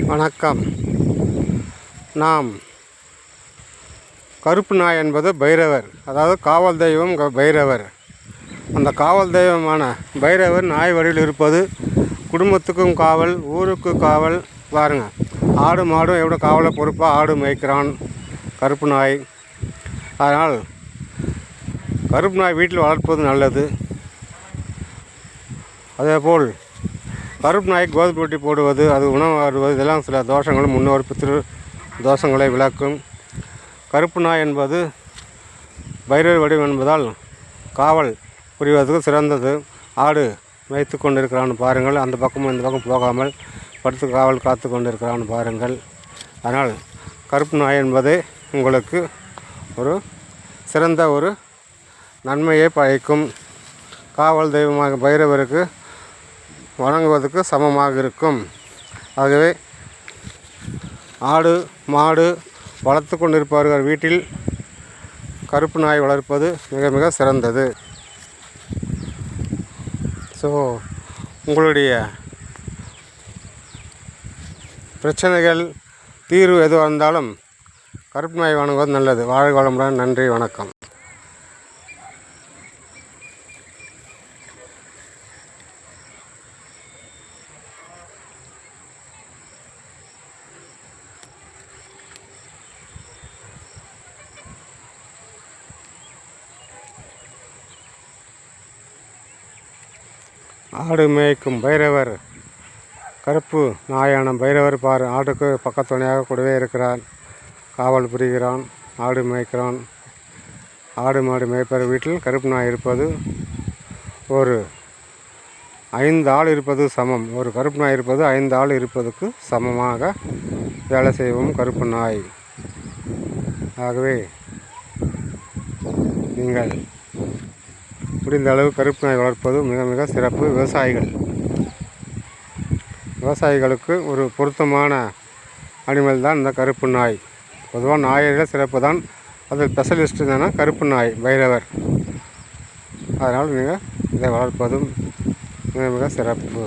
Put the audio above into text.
வணக்கம். நாம் கருப்பு நாய் என்பது பைரவர், அதாவது காவல் தெய்வம் பைரவர். அந்த காவல் தெய்வமான பைரவர் நாய் வடிவில் இருப்பது குடும்பத்துக்கும் காவல், ஊருக்கு காவல். பாருங்கள், ஆடு மாடும் எவ்வளோ காவலை பொறுப்பாக ஆடு மேய்க்கிறான் கருப்பு நாய். அதனால் கருப்பு நாய் வீட்டில் வளர்ப்பது நல்லது. அதேபோல் கருப்பு நாய் கோதுமை ரொட்டி போடுவது, அது உணவு வருவது, இதெல்லாம் சில தோஷங்களும் முன்னோர் பித்ரு தோஷங்களை விளக்கும். கருப்பு நாய் என்பது பைரவர் வடிவம் என்பதால் காவல் புரிவதற்கு சிறந்தது. ஆடு மேய்த்து கொண்டிருக்கிறான்னு பாருங்கள், அந்த பக்கமும் இந்த பக்கம் போகாமல் படுத்து காவல் காத்து கொண்டிருக்கிறான்னு பாருங்கள். அதனால் கருப்பு நாய் என்பதே உங்களுக்கு ஒரு சிறந்த ஒரு நன்மையை பயக்கும். காவல் தெய்வமாக பைரவருக்கு வணங்குவதற்கு சமமாக இருக்கும். ஆகவே ஆடு மாடு வளர்த்து கொண்டிருப்பவர்கள் வீட்டில் கருப்பு நாய் வளர்ப்பது மிக மிக சிறந்தது. ஸோ உங்களுடைய பிரச்சனைகள் தீர்வு எதுவாக இருந்தாலும் கருப்பு நாய் வணங்குவது நல்லது. வாழ்க வளமுடன். நன்றி, வணக்கம். ஆடு மேய்க்கும் பைரவர், கருப்பு நாயான பைரவர் பார் ஆட்டுக்கு பக்கத்துணையாக கூடவே இருக்கிறான், காவல் புரிகிறான், ஆடு மேய்க்கிறான். ஆடு மாடு மேய்ப்பவர் வீட்டில் கருப்பு நாய் இருப்பது ஒரு 5 ஆள் இருப்பது சமம். ஒரு கருப்பு நாய் இருப்பது 5 ஆள் இருப்பதுக்கு சமமாக வேலை செய்வோம் கருப்பு நாய். ஆகவே நீங்கள் முடிந்த அளவு கருப்பு நாய் வளர்ப்பது மிக மிக சிறப்பு. விவசாயிகளுக்கு ஒரு பொருத்தமான அனிமல் தான் இந்த கருப்பு நாய். பொதுவாக நாயில சிறப்பு தான், அதில் ஸ்பெஷலிஸ்ட் என்னன்னா கருப்பு நாய் பைரவர். அதனால் இதை வளர்ப்பதும் மிக மிக சிறப்பு.